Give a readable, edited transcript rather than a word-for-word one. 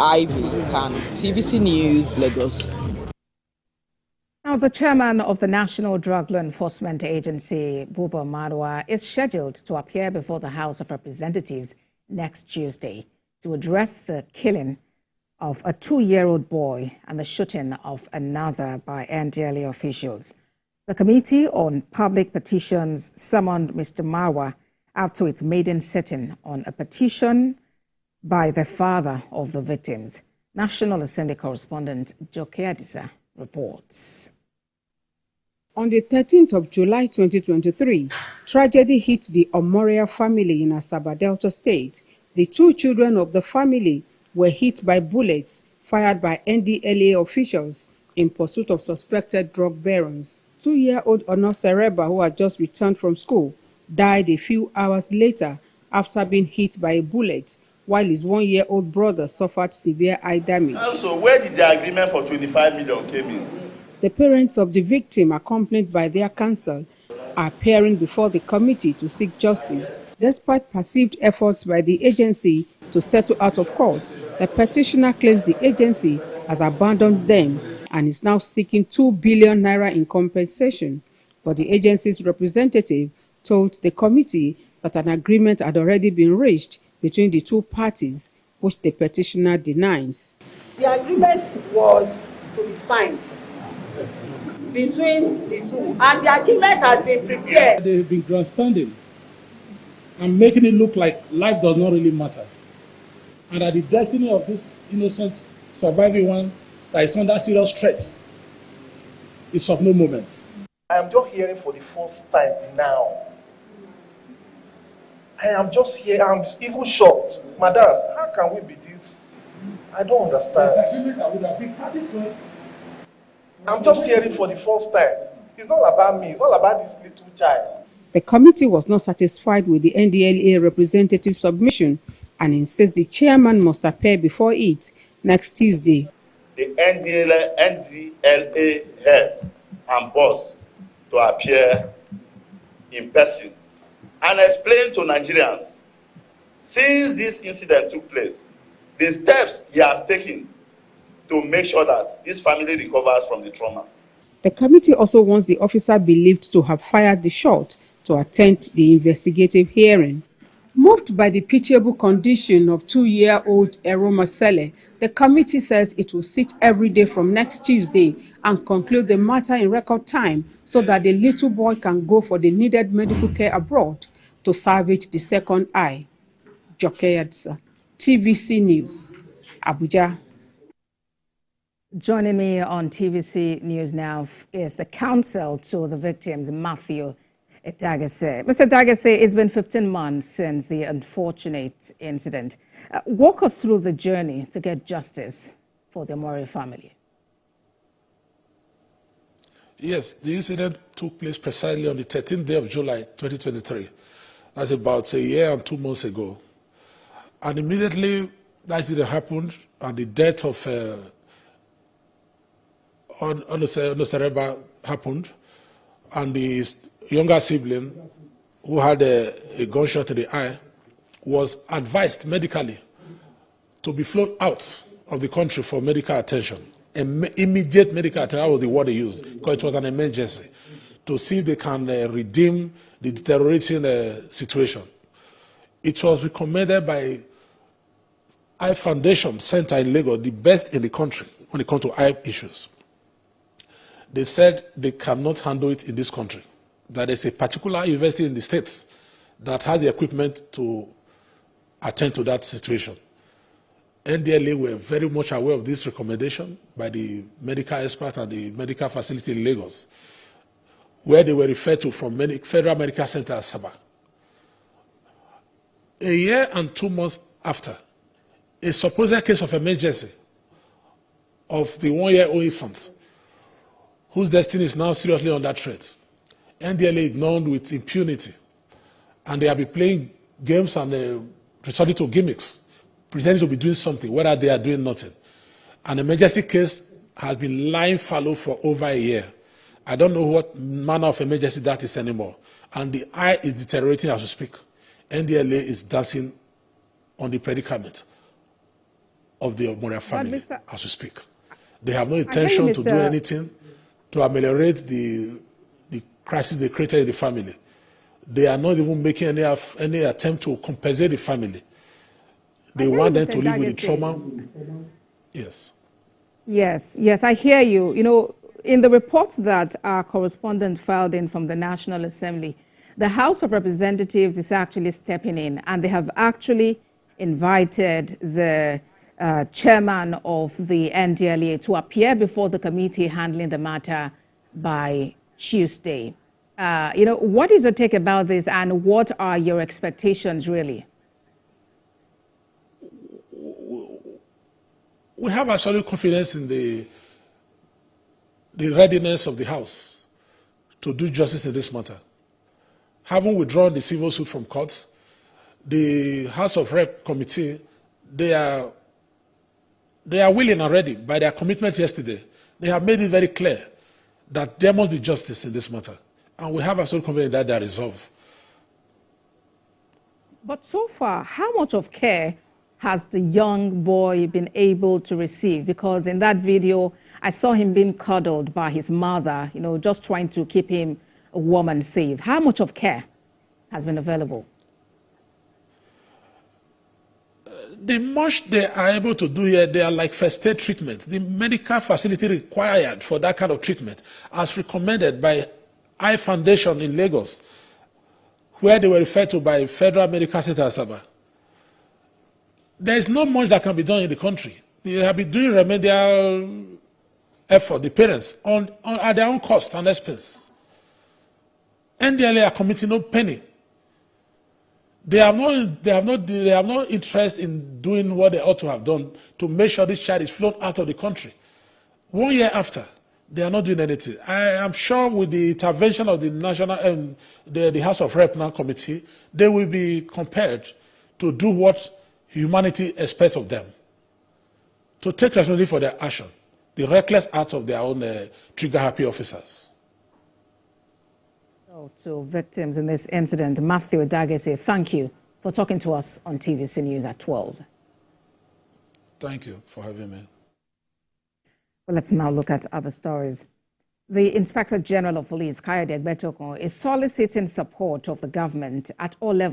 Ivy Khan, TVC News, Lagos. Now, the chairman of the National Drug Law Enforcement Agency, Buba Marwa, is scheduled to appear before the House of Representatives next Tuesday to address the killing of a 2-year-old boy and the shooting of another by NDLEA officials. The Committee on Public Petitions summoned Mr. Marwa after its maiden sitting on a petition by the father of the victims. National Assembly correspondent Judicial reports. On the 13th of July 2023, tragedy hit the Omoria family in Asaba Delta State. The 2 children of the family were hit by bullets fired by NDLEA officials in pursuit of suspected drug barons. 2-year-old Onosereba, who had just returned from school, died a few hours later after being hit by a bullet, while his 1-year-old brother suffered severe eye damage. So where did the agreement for 25 million came in? The parents of the victim, accompanied by their counsel, are appearing before the committee to seek justice. Despite perceived efforts by the agency to settle out of court, the petitioner claims the agency has abandoned them and is now seeking 2 billion naira in compensation. But the agency's representative told the committee that an agreement had already been reached between the 2 parties, which the petitioner denies. The agreement was to be signed between the 2, and the agreement has been prepared. They've been grandstanding and making it look like life does not really matter, and that the destiny of this innocent surviving one that is under serious threat is of no moment. I am just hearing for the first time now. I am just here, I'm even shocked. Madam, how can we be this? I don't understand. I'm just hearing for the first time. It's not about me, it's all about this little child. The committee was not satisfied with the NDLEA representative submission and insists the chairman must appear before it next Tuesday. The NDLEA head and boss to appear in person and explain to Nigerians, since this incident took place, the steps he has taken to make sure that this family recovers from the trauma. The committee also wants the officer believed to have fired the shot to attend the investigative hearing. Moved by the pitiable condition of 2-year-old Eroma Sele, the committee says it will sit every day from next Tuesday and conclude the matter in record time so that the little boy can go for the needed medical care abroad to salvage the second eye. Judicial, TVC News, Abuja. Joining me on TVC News now is the counsel to the victims, Matthew Dagase. Mr. Dagase, it's been 15 months since the unfortunate incident. Walk us through the journey to get justice for the Omori family. Yes, the incident took place precisely on the 13th day of July 2023. That's about a year and 2 months ago. And immediately that incident happened, and the death of Onosereba happened, and the younger sibling, who had a gunshot to the eye, was advised medically to be flown out of the country for medical attention. Immediate medical attention, that was the word they used, because it was an emergency, to see if they can redeem the deteriorating situation. It was recommended by Eye Foundation Center in Lagos, the best in the country when it comes to eye issues. They said they cannot handle it in this country, that there's a particular university in the States that has the equipment to attend to that situation. NDLEA were very much aware of this recommendation by the medical expert and the medical facility in Lagos, where they were referred to from Federal Medical Center Asaba. A year and 2 months after, a supposed case of emergency of the 1-year-old infant, whose destiny is now seriously under threat, NDLEA ignored with impunity, and they have been playing games and resorting to gimmicks, pretending to be doing something, whether they are doing nothing. An emergency case has been lying fallow for over a year. I don't know what manner of emergency that is anymore. And the eye is deteriorating as we speak. NDLEA is dancing on the predicament. of the Moria family as we speak. They have no you, intention to do anything to ameliorate the crisis they created in the family. They are not even making any attempt to compensate the family. They want them to live with the trauma. Yes. Yes, I hear you. You know, in the report that our correspondent filed in from the National Assembly, the House of Representatives is actually stepping in, and they have actually invited the chairman of the NDLEA to appear before the committee handling the matter by Tuesday. You know, what is your take about this, and what are your expectations, really? We have absolute confidence in the readiness of the House to do justice in this matter. Having withdrawn the civil suit from courts, the House of Rep committee, they are willing already by their commitment yesterday. They have made it very clear that there must be justice in this matter. And we have absolute confidence that they are resolved. But so far, how much of care has the young boy been able to receive? Because in that video, I saw him being cuddled by his mother, you know, just trying to keep him warm and safe. How much of care has been available? The much they are able to do here, they are like first aid treatment. The medical facility required for that kind of treatment, as recommended by I Foundation in Lagos, where they were referred to by Federal Medical Center Asaba. There is not much that can be done in the country. They have been doing remedial effort, the parents, at their own cost and expense. NDLEA are committing no penny. They have no interest in doing what they ought to have done to make sure this child is flown out of the country. 1 year after, they are not doing anything. I am sure with the intervention of the National the House of Rep now committee, they will be compelled to do what humanity expects of them, to take responsibility for their action, the reckless acts of their own trigger-happy officers. To victims in this incident, Matthew Dagese, thank you for talking to us on TVC News at 12. Thank you for having me. Well, let's now look at other stories. The Inspector General of Police, Kayode Egbetokun, is soliciting support of the government at all levels